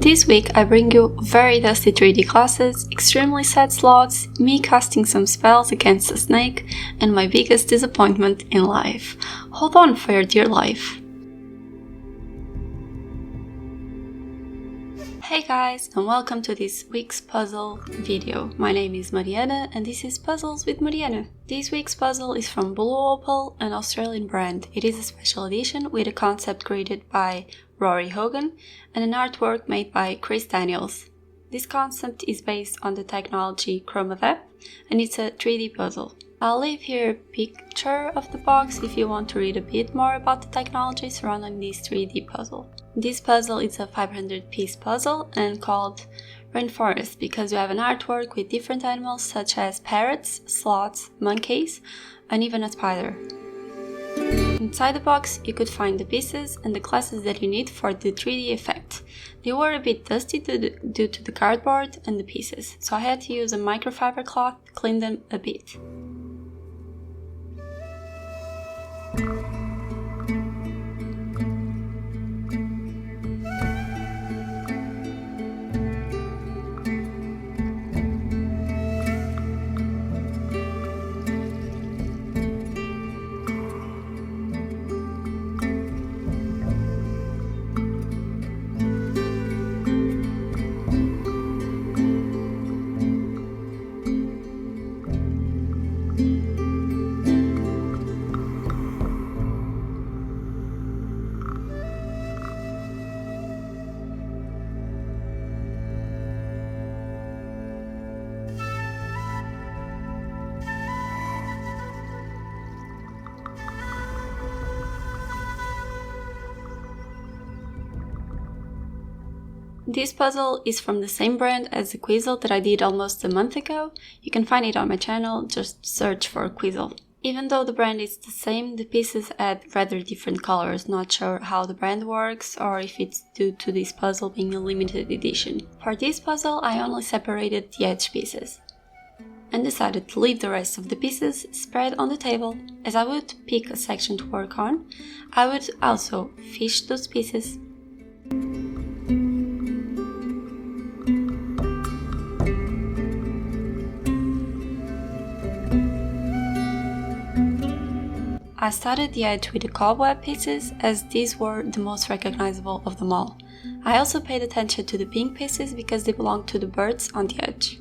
This week I bring you very dusty 3D glasses, extremely sad sloths, me casting some spells against a snake, and my biggest disappointment in life. Hold on for your dear life. Hey guys, and welcome to this week's puzzle video. My name is Mariana and this is Puzzles with Mariana. This week's puzzle is from Blue Opal, an Australian brand. It is a special edition with a concept created by Rory Hogan and an artwork made by Chris Daniels. This concept is based on the technology ChromaVep and it's a 3D puzzle. I'll leave here a picture of the box if you want to read a bit more about the technology surrounding this 3D puzzle. This puzzle is a 500-piece puzzle and called Rainforest because you have an artwork with different animals such as parrots, sloths, monkeys, and even a spider. Inside the box you could find the pieces and the glasses that you need for the 3D effect. They were a bit dusty due to the cardboard and the pieces, so I had to use a microfiber cloth to clean them a bit. This puzzle is from the same brand as the Quizzle that I did almost a month ago. You can find it on my channel, just search for Quizzle. Even though the brand is the same, the pieces add rather different colors. Not sure how the brand works or if it's due to this puzzle being a limited edition. For this puzzle I only separated the edge pieces and decided to leave the rest of the pieces spread on the table. As I would pick a section to work on, I would also fish those pieces. I started the edge with the cobweb pieces as these were the most recognizable of them all. I also paid attention to the pink pieces because they belong to the birds on the edge.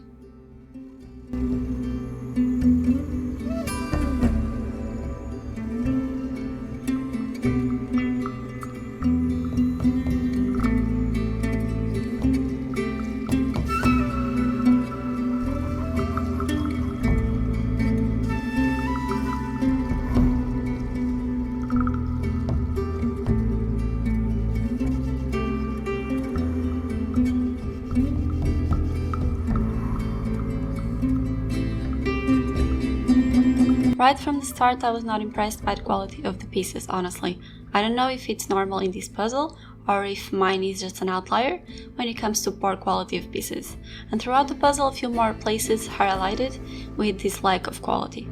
Right from the start I was not impressed by the quality of the pieces, honestly. I don't know if it's normal in this puzzle or if mine is just an outlier when it comes to poor quality of pieces. And throughout the puzzle a few more places are highlighted with this lack of quality.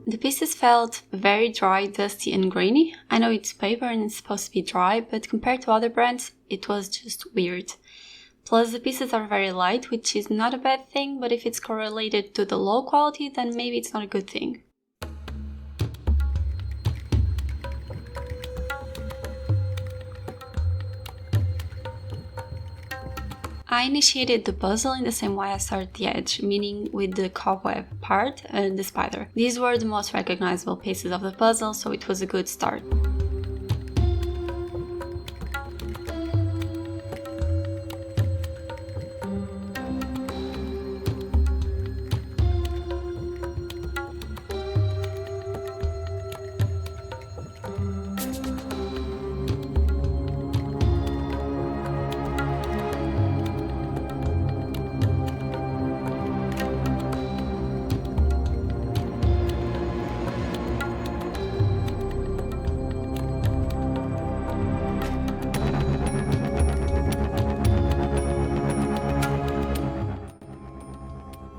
The pieces felt very dry, dusty and grainy. I know it's paper and it's supposed to be dry, but compared to other brands, it was just weird. Plus the pieces are very light, which is not a bad thing, but if it's correlated to the low quality, then maybe it's not a good thing. I initiated the puzzle in the same way I started the edge, meaning with the cobweb part and the spider. These were the most recognizable pieces of the puzzle, so it was a good start.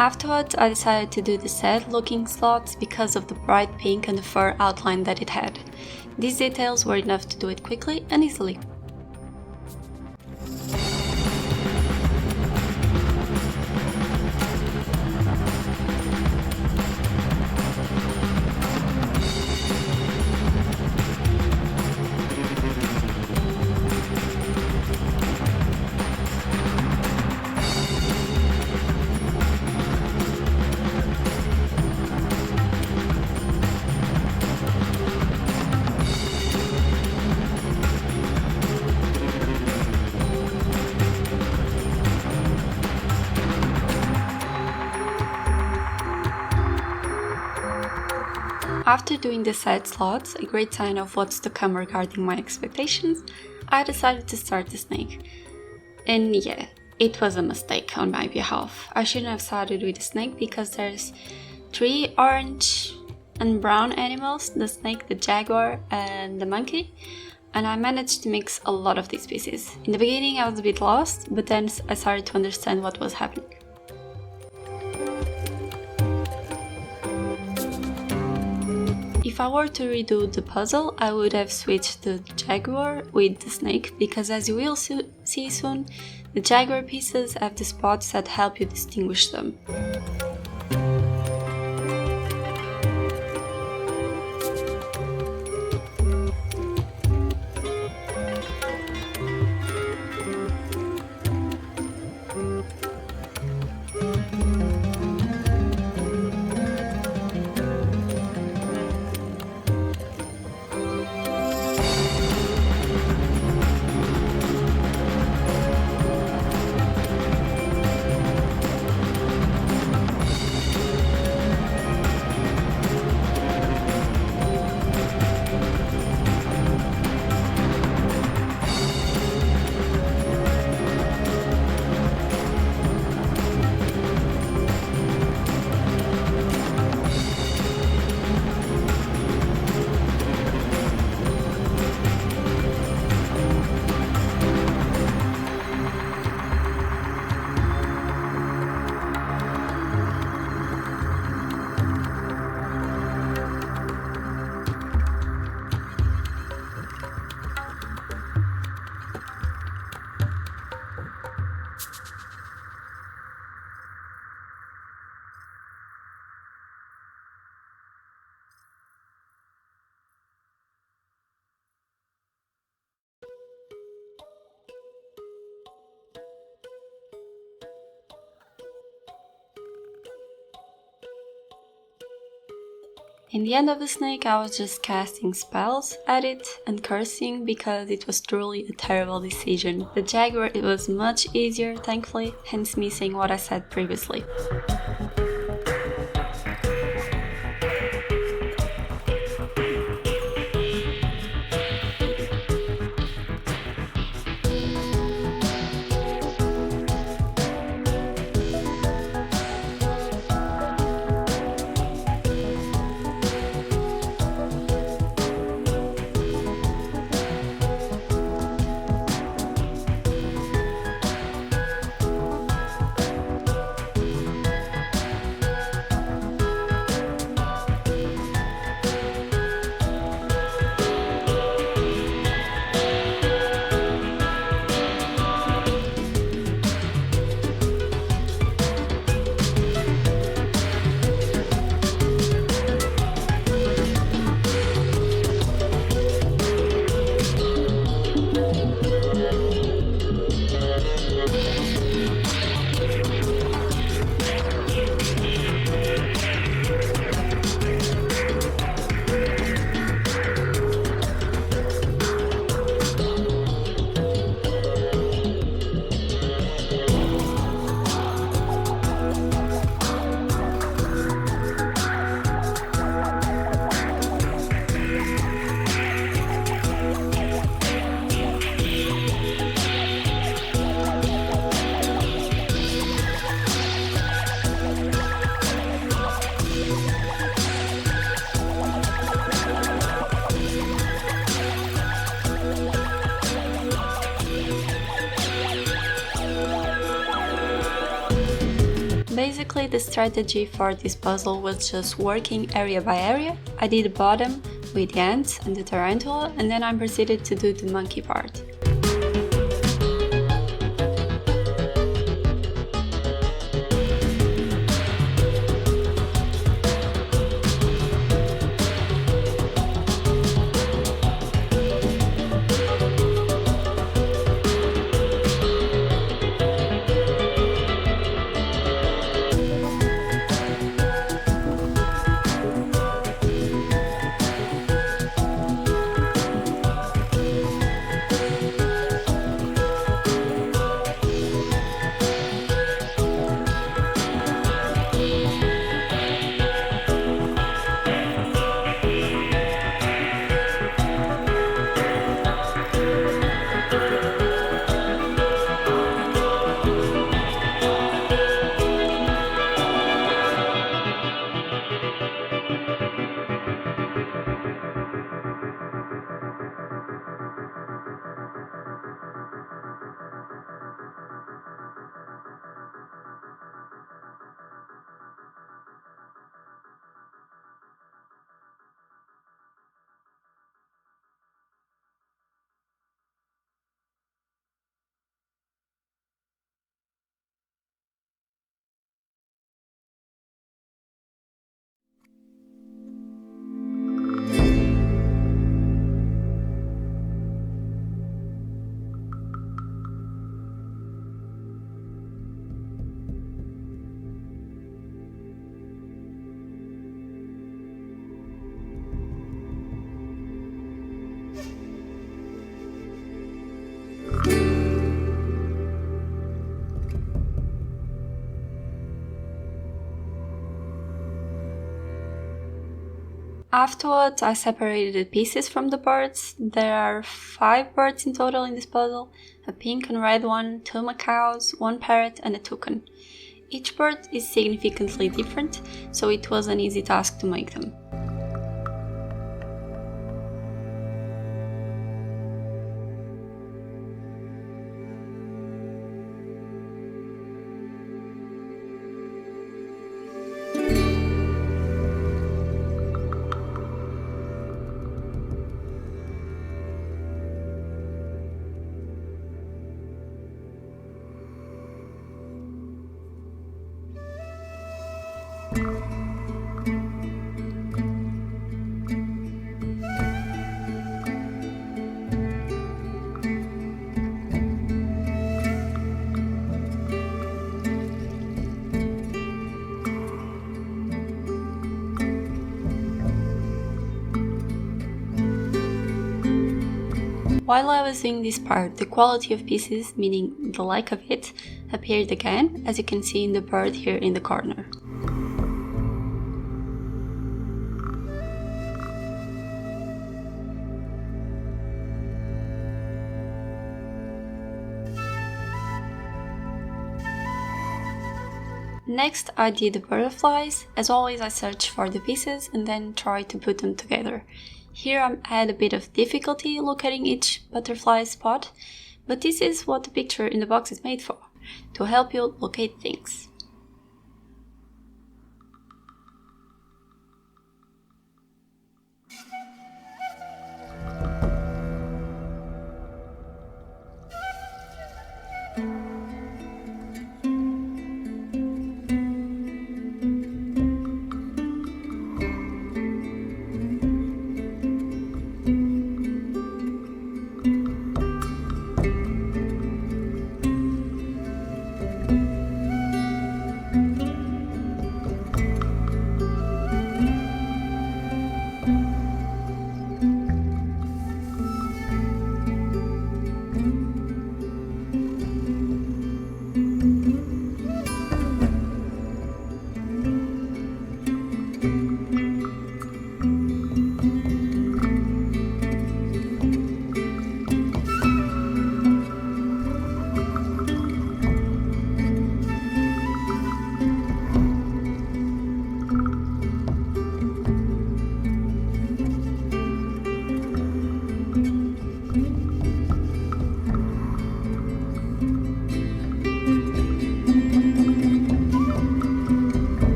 Afterwards, I decided to do the sad-looking sloths because of the bright pink and the fur outline that it had. These details were enough to do it quickly and easily. After doing the side slots, a great sign of what's to come regarding my expectations, I decided to start the snake. And yeah, it was a mistake on my behalf. I shouldn't have started with the snake because there's 3 orange and brown animals, the snake, the jaguar and the monkey, and I managed to mix a lot of these species. In the beginning I was a bit lost, but then I started to understand what was happening. If I were to redo the puzzle, I would have switched the jaguar with the snake, because as you will see soon, the jaguar pieces have the spots that help you distinguish them. In the end of the snake, I was just casting spells at it and cursing because it was truly a terrible decision. The jaguar, it was much easier, thankfully, hence me saying what I said previously. Basically, the strategy for this puzzle was just working area by area. I did the bottom with the ants and the tarantula, and then I proceeded to do the monkey part. Afterwards, I separated the pieces from the birds. There are 5 birds in total in this puzzle, a pink and red one, 2 macaws, 1 parrot and a toucan. Each bird is significantly different, so it was an easy task to make them. While I was doing this part, the quality of pieces, meaning the lack of it, appeared again, as you can see in the bird here in the corner. Next, I did the butterflies. As always, I searched for the pieces and then tried to put them together. Here I had a bit of difficulty locating each butterfly spot, but this is what the picture in the box is made for, to help you locate things.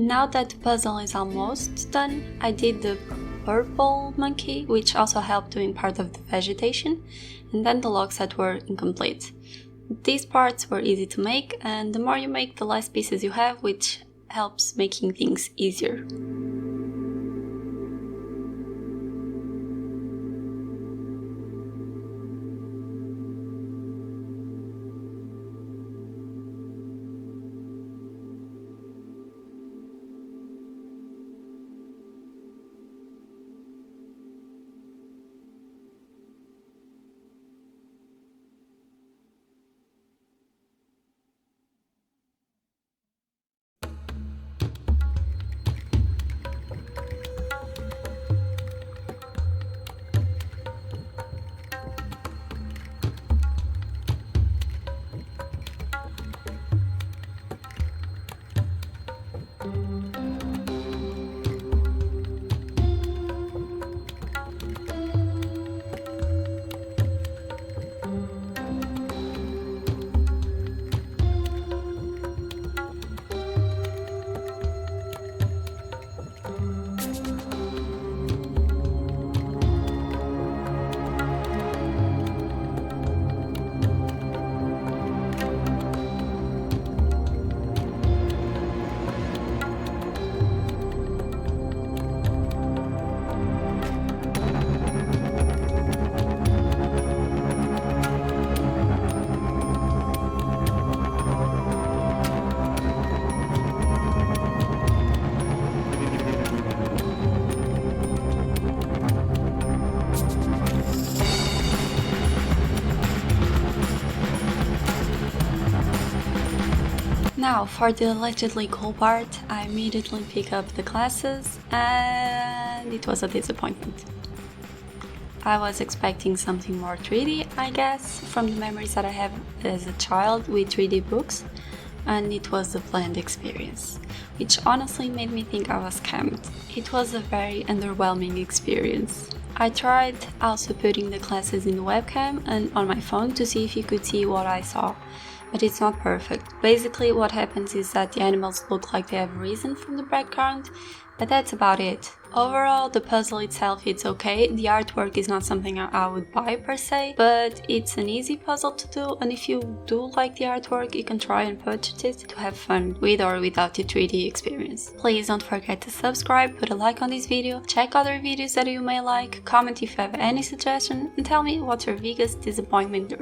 Now that the puzzle is almost done, I did the purple monkey, which also helped doing part of the vegetation, and then the logs that were incomplete. These parts were easy to make, and the more you make, the less pieces you have, which helps making things easier. Now, for the allegedly cool part, I immediately pick up the classes, and it was a disappointment. I was expecting something more 3D, I guess, from the memories that I have as a child with 3D books, and it was a bland experience, which honestly made me think I was scammed. It was a very underwhelming experience. I tried also putting the classes in the webcam and on my phone to see if you could see what I saw, but it's not perfect. Basically what happens is that the animals look like they have risen from the background, but that's about it. Overall, the puzzle itself is okay. The artwork is not something I would buy per se, but it's an easy puzzle to do, and if you do like the artwork, you can try and purchase it to have fun with or without the 3D experience. Please don't forget to subscribe, put a like on this video, check other videos that you may like, comment if you have any suggestion, and tell me what's your biggest disappointment